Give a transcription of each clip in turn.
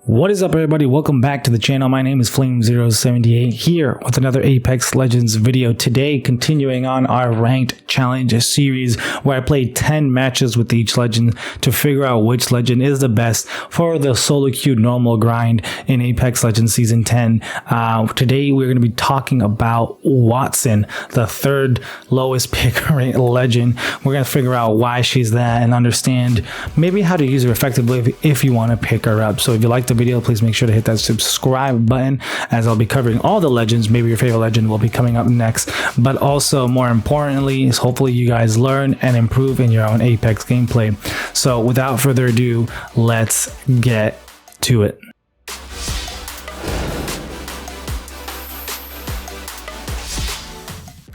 What is up, everybody? Welcome back to the channel. My name is Flame078 here with another Apex Legends video. Today, continuing on our ranked challenge series where I played 10 matches with each legend to figure out which legend is the best for the solo queue normal grind in Apex Legends Season 10. Today, we're going to be talking about Wattson, the third lowest pick rate legend. We're going to figure out why she's that and understand maybe how to use her effectively if you want to pick her up. So if you like the video, please make sure to hit that subscribe button, as I'll be covering all the legends. Maybe your favorite legend will be coming up next, but also more importantly is hopefully you guys learn and improve in your own Apex gameplay. So without further ado, let's get to it.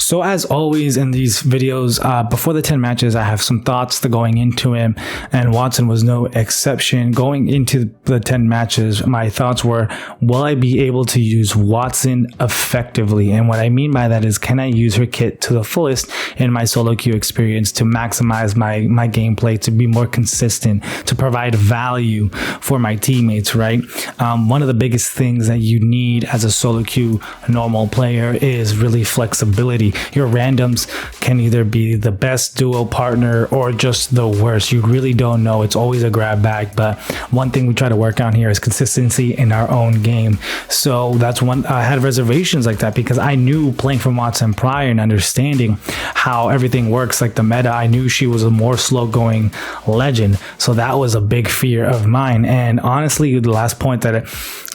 So as always in these videos, before the 10 matches, I have some thoughts to going into him, and Wattson was no exception. Going into the 10 matches, my thoughts were, will I be able to use Wattson effectively? And what I mean by that is, can I use her kit to the fullest in my solo queue experience to maximize my gameplay, to be more consistent, to provide value for my teammates, right? One of the biggest things that you need as a solo queue normal player is really flexibility. Your randoms can either be the best duo partner or just the worst. You really don't know. It's always a grab bag. But one thing we try to work on here is consistency in our own game. So that's one. I had reservations like that because I knew playing from Wattson prior and understanding how everything works, like the meta, I knew she was a more slow going legend. So that was a big fear of mine. And honestly, the last point that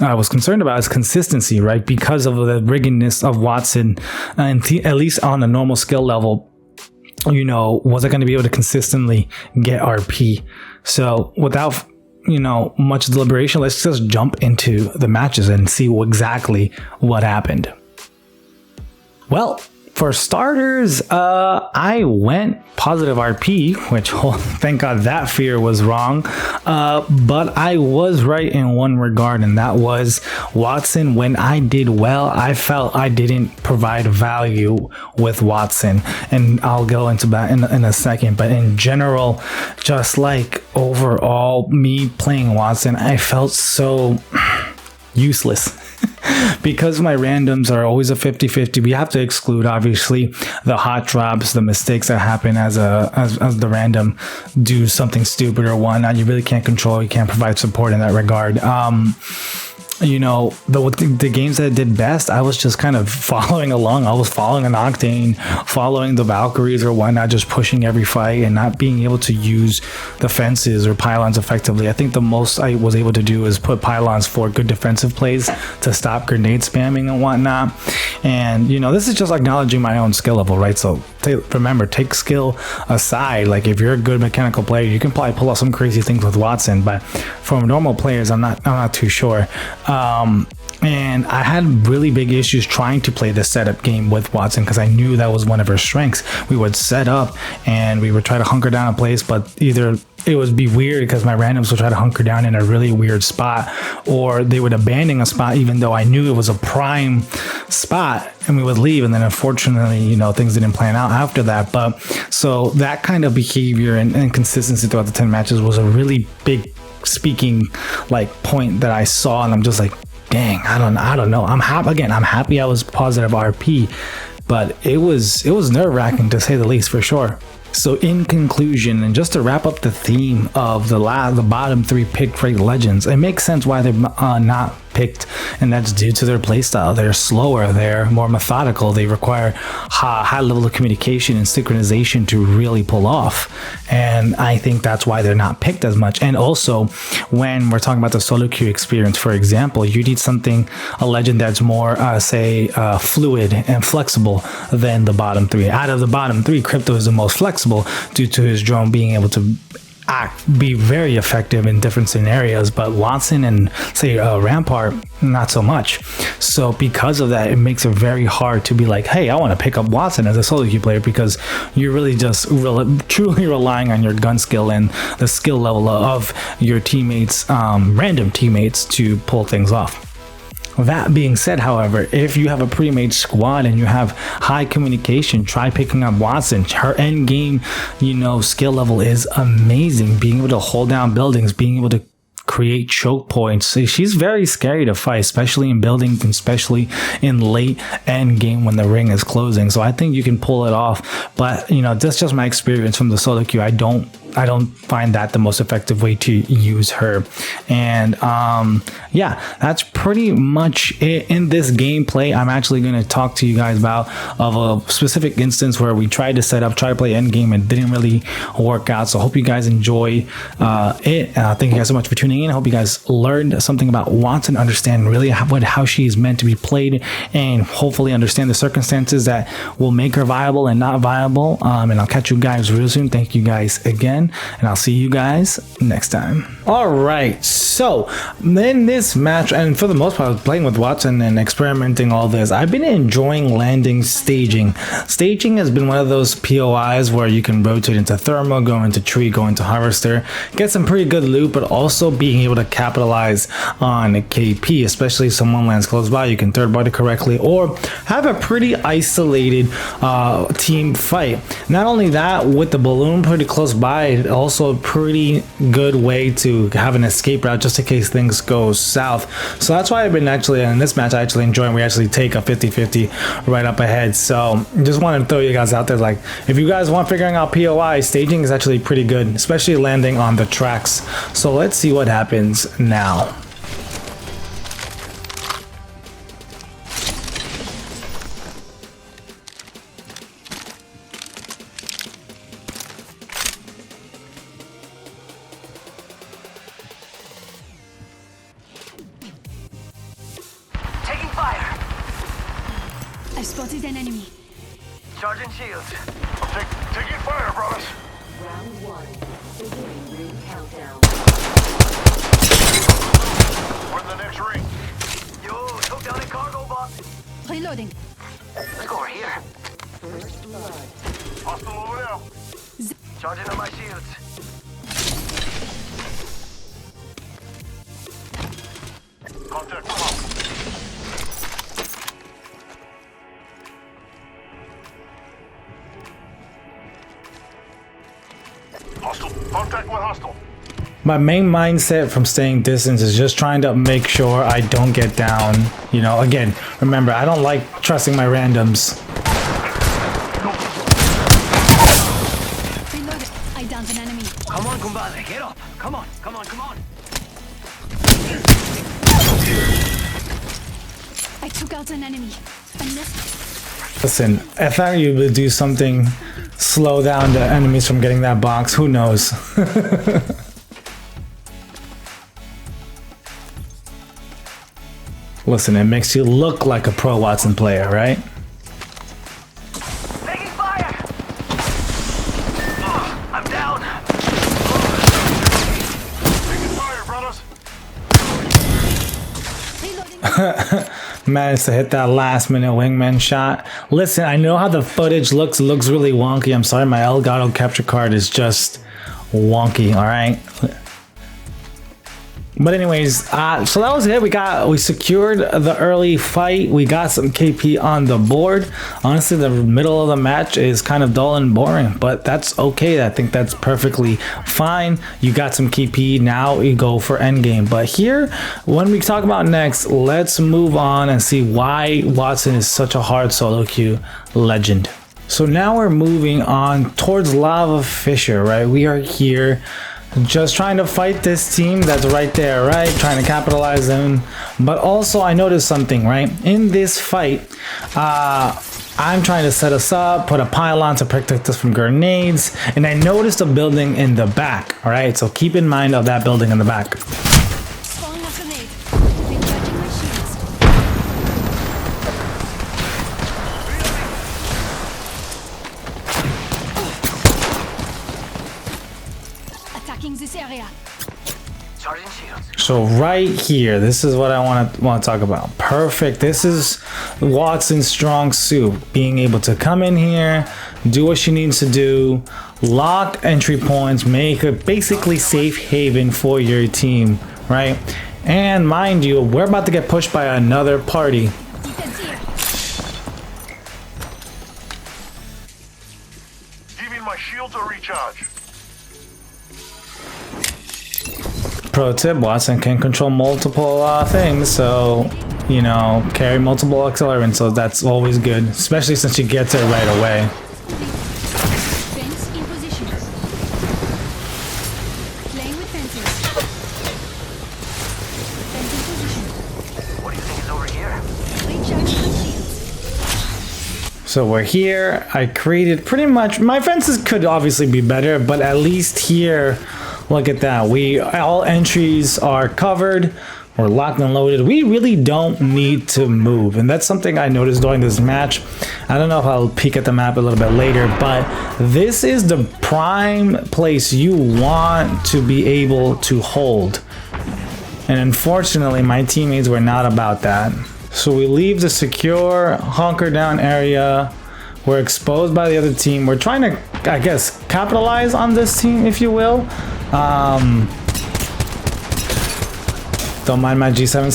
I was concerned about is consistency, right? Because of the riggedness of Wattson, and at least on a normal skill level, you know, was I going to be able to consistently get RP? So without, you know, much deliberation, let's just jump into the matches and see exactly what happened. Well, for starters, I went positive RP, which, oh, thank God that fear was wrong. But I was right in one regard, and that was Wattson. When I did well, I felt I didn't provide value with Wattson, and I'll go into that in a second. But in general, just like overall, me playing Wattson, I felt so useless. Because my randoms are always a 50-50, we have to exclude obviously the hot drops, the mistakes that happen as the random do something stupid or whatnot. You really can't control, you can't provide support in that regard. You know, the games that did best, I was just kind of following along. I was following an Octane, following the Valkyries or whatnot, just pushing every fight and not being able to use the fences or pylons effectively. I think the most I was able to do is put pylons for good defensive plays to stop grenade spamming and whatnot. And, you know, this is just acknowledging my own skill level, right? So remember, take skill aside. Like, if you're a good mechanical player, you can probably pull out some crazy things with Wattson, but from normal players, I'm not too sure. And I had really big issues trying to play the setup game with Wattson because I knew that was one of her strengths. We would set up and we would try to hunker down a place, but either it would be weird because my randoms would try to hunker down in a really weird spot, or they would abandon a spot even though I knew it was a prime spot, and we would leave. And then unfortunately, you know, things didn't plan out after that. But so that kind of behavior and consistency throughout the 10 matches was a really big speaking like point that I saw, and I'm just like, dang, I don't know. I'm happy I was positive RP, but it was nerve-wracking to say the least, for sure. So in conclusion, and just to wrap up the theme of the bottom 3 pick rate legends, it makes sense why they're not picked, and that's due to their playstyle. They're slower, they're more methodical, they require high level of communication and synchronization to really pull off, and I think that's why they're not picked as much. And also, when we're talking about the solo queue experience, for example, you need a legend that's more fluid and flexible than the bottom 3. Out of the bottom 3, Crypto is the most flexible due to his drone being able to be very effective in different scenarios, but Wattson and say Rampart, not so much. So because of that, it makes it very hard to be like, hey, I want to pick up Wattson as a solo queue player, because you're really just truly relying on your gun skill and the skill level of your teammates, random teammates, to pull things off. That being said, however, if you have a pre-made squad and you have high communication, try picking up Wattson. Her end game, skill level is amazing. Being able to hold down buildings, being able to create choke points. She's very scary to fight, especially in building, especially in late end game when the ring is closing. So I think you can pull it off, but you know, that's just my experience from the solo queue. I don't find that the most effective way to use her. And yeah, that's pretty much it in this gameplay. I'm actually going to talk to you guys about a specific instance where we tried to play end game and didn't really work out. So I hope you guys enjoy it. Thank you guys so much for tuning in. I hope you guys learned something about Wattson, understand really how she is meant to be played, and hopefully understand the circumstances that will make her viable and not viable. And I'll catch you guys real soon. Thank you guys again, and I'll see you guys next time. All right, so in this match, and for the most part, I was playing with Wattson and experimenting all this. I've been enjoying landing staging. Staging has been one of those POIs where you can rotate into thermal, go into tree, go into harvester, get some pretty good loot, but also being able to capitalize on KP, especially if someone lands close by, you can third party correctly or have a pretty isolated team fight. Not only that, with the balloon pretty close by, also a pretty good way to have an escape route just in case things go south. So that's why I've been actually in this match, I actually enjoying. We actually take a 50-50 right up ahead. So just want to throw you guys out there, like if you guys want figuring out POI, staging is actually pretty good, especially landing on the tracks. So let's see what happens now. Taking fire. I've spotted an enemy. Charging shields. Taking fire, brothers. Round one. Beginning ring countdown. We're in the next ring. Yo, took down a cargo bot. Reloading. Let's go over here. First blood. Hostile over there. Charging on my shields. Contact from up. Hostile. Contact with hostile. My main mindset from staying distance is just trying to make sure I don't get down. You know, again, remember, I don't like trusting my randoms. Reloading. I downed an enemy. Come on, compadre, get up. Come on, come on, come on. I took out an enemy. I missed. Listen, I thought you would do something, slow down the enemies from getting that box. Who knows? Listen, it makes you look like a pro Wattson player, right? Taking fire. I'm down. Taking fire, brothers. Reloading. Managed to hit that last minute wingman shot. Listen, I know how the footage looks. It looks really wonky. I'm sorry, my Elgato capture card is just wonky, all right? But anyways, so that was it. We secured the early fight. We got some KP on the board. Honestly, the middle of the match is kind of dull and boring, but that's okay. I think that's perfectly fine. You got some KP, now you go for endgame. But here, when we talk about next, let's move on and see why Wattson is such a hard solo queue legend. So now we're moving on towards Lava Fisher, right? We are here just trying to fight this team that's right there, right? Trying to capitalize them. But also I noticed something, right? In this fight, I'm trying to set us up, put a pylon to protect us from grenades, and I noticed a building in the back, all right? So keep in mind of that building in the back. Spawn a grenade. Recharging my shields. Attacking this area. Charging shields. So right here, this is what I want to talk about. Perfect. This is Wattson's strong suit, being able to come in here, do what she needs to do, lock entry points, make a basically safe haven for your team, right? And mind you, we're about to get pushed by another party. Defense here. Giving my shield to recharge. Pro tip, Wattson can control multiple things, so, you know, carry multiple accelerants, so that's always good, especially since she gets it right away. Fence in position. Playing with fences. Fence in position. What do you think is over here? Recharging my shields. So we're here. I created pretty much, my fences could obviously be better, but at least here, look at that. All entries are covered. We're locked and loaded. We really don't need to move. And that's something I noticed during this match. I don't know if I'll peek at the map a little bit later, but this is the prime place you want to be able to hold. And unfortunately, my teammates were not about that. So we leave the secure hunker down area. We're exposed by the other team. We're trying to, I guess, capitalize on this team, if you will. Don't mind my G7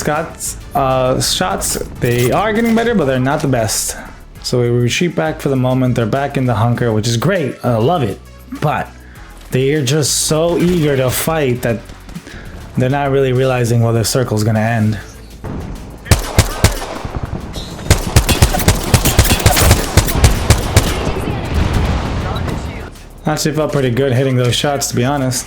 shots. They are getting better, but they're not the best. So we retreat back for the moment. They're back in the hunker, which is great. I love it. But they are just so eager to fight that they're not really realizing where their circle's gonna end. Actually felt pretty good hitting those shots, to be honest.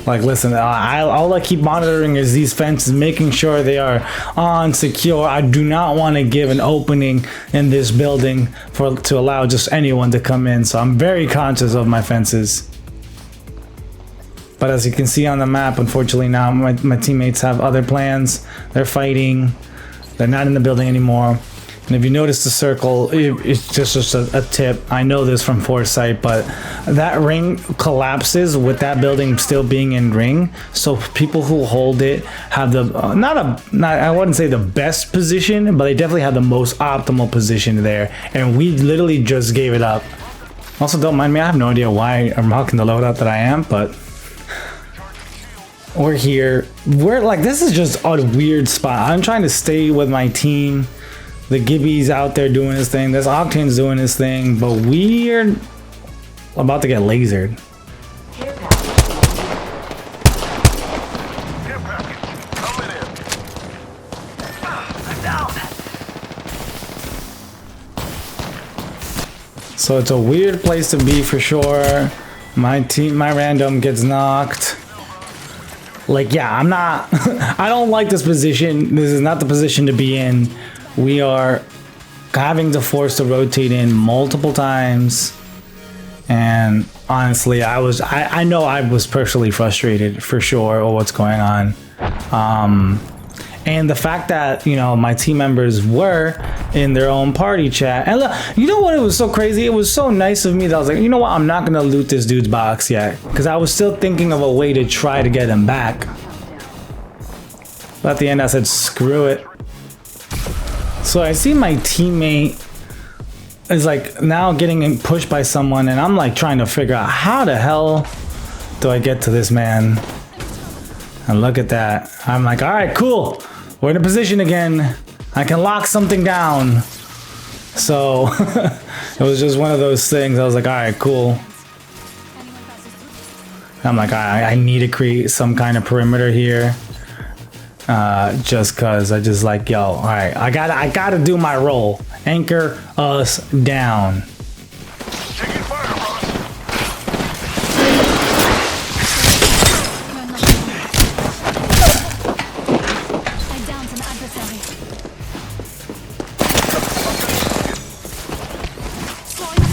Like, listen, all I keep monitoring is these fences, making sure they are on secure. I do not want to give an opening in this building to allow just anyone to come in. So I'm very conscious of my fences. But as you can see on the map, unfortunately now my teammates have other plans. They're fighting. They're not in the building anymore. And if you notice the circle, it's just a tip. I know this from foresight, but that ring collapses with that building still being in ring. So people who hold it have the I wouldn't say the best position, but they definitely have the most optimal position there. And we literally just gave it up. Also, don't mind me. I have no idea why I'm rocking the loadout that I am, but we're here. We're like, this is just a weird spot. I'm trying to stay with my team. The Gibby's out there doing his thing. This Octane's doing his thing, but we're about to get lasered. Care package coming in. I'm down. So it's a weird place to be for sure. My random gets knocked. Like, yeah, I'm not, I don't like this position. This is not the position to be in. We are having to force to rotate in multiple times, and honestly, I know I was personally frustrated for sure of what's going on. And the fact that, you know, my team members were in their own party chat, and look, you know what, it was so crazy, it was so nice of me that I was like, you know what, I'm not gonna loot this dude's box yet, because I was still thinking of a way to try to get him back. But at the end I said screw it. So I see my teammate is like now getting pushed by someone, and I'm like trying to figure out how the hell do I get to this man. And look at that. I'm like, all right, cool. We're in a position again. I can lock something down. So it was just one of those things. I was like, all right, cool. I'm like, I need to create some kind of perimeter here. Just cause I just like, yo, all right, I gotta do my role. Anchor us down. Taking fire, brothers. I downed an adversary. Slowing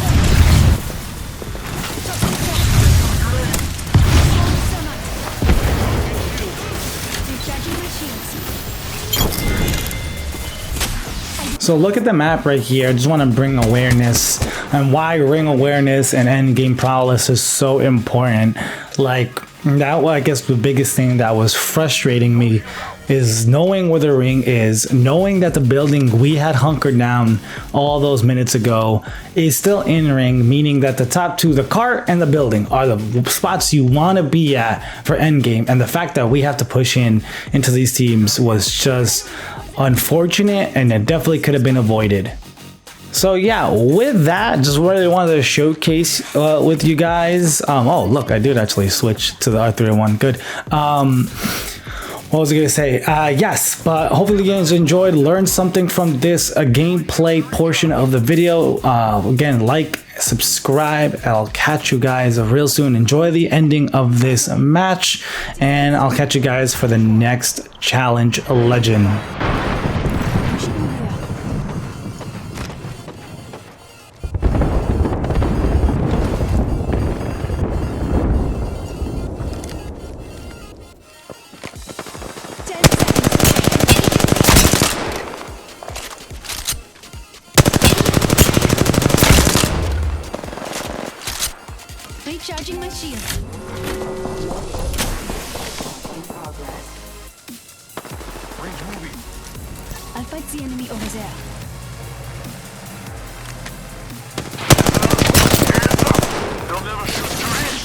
recharging my shields. So look at the map right here. I just want to bring awareness and why ring awareness and end game prowess is so important. Like that, I guess the biggest thing that was frustrating me is knowing where the ring is, knowing that the building we had hunkered down all those minutes ago is still in ring, meaning that the top two, the cart and the building, are the spots you want to be at for endgame. And the fact that we have to push into these teams was just unfortunate, and it definitely could have been avoided. So yeah, with that, just really wanted to showcase with you guys. Oh look, I did actually switch to the R301. Good. What was I gonna say? Yes, but hopefully you guys enjoyed, learned something from this gameplay portion of the video. Again, like, subscribe. I'll catch you guys real soon. Enjoy the ending of this match, and I'll catch you guys for the next challenge legend. We should be here. Recharging my shield. In progress. Range moving. I'll fight the enemy over there. Hands up. They'll never shoot through this.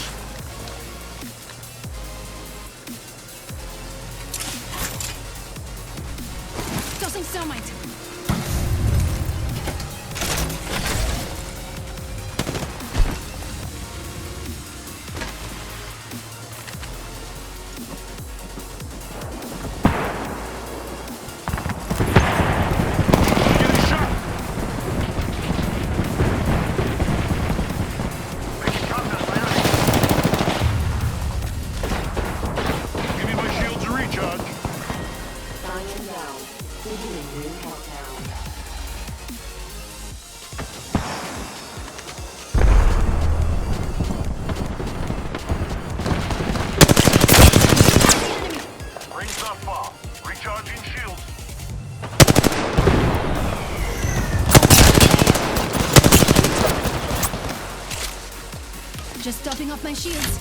Tossing thermite. Getting shot. Making contact, man. Give me my shield to recharge. Iron down. Beginning ring countdown. Range not far. Recharging shields. Just topping off my shields.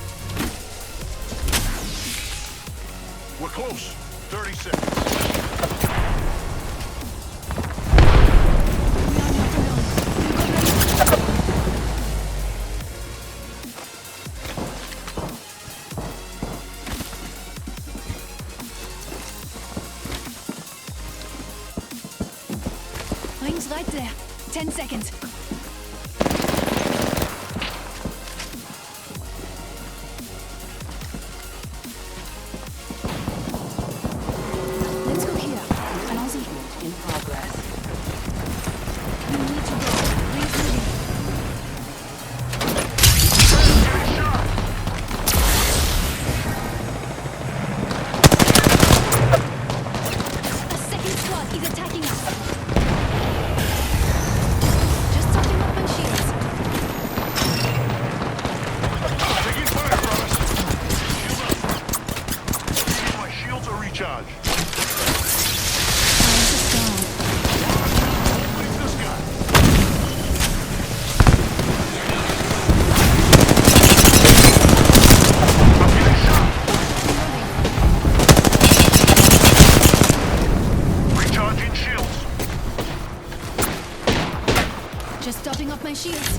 We're close. 30 seconds. We are not alone. We've got rings right there. 10 seconds. Let's go here. Allons-y. In progress. We need to go. Rings moving. Getting shot. A second squad is attacking us. Just topping off my shields. Taking fire, brothers. Shield up. Give me my shield to recharge. I'm just down. Leave this guy. I'm getting shot. Recharging shields. Just topping off my shields.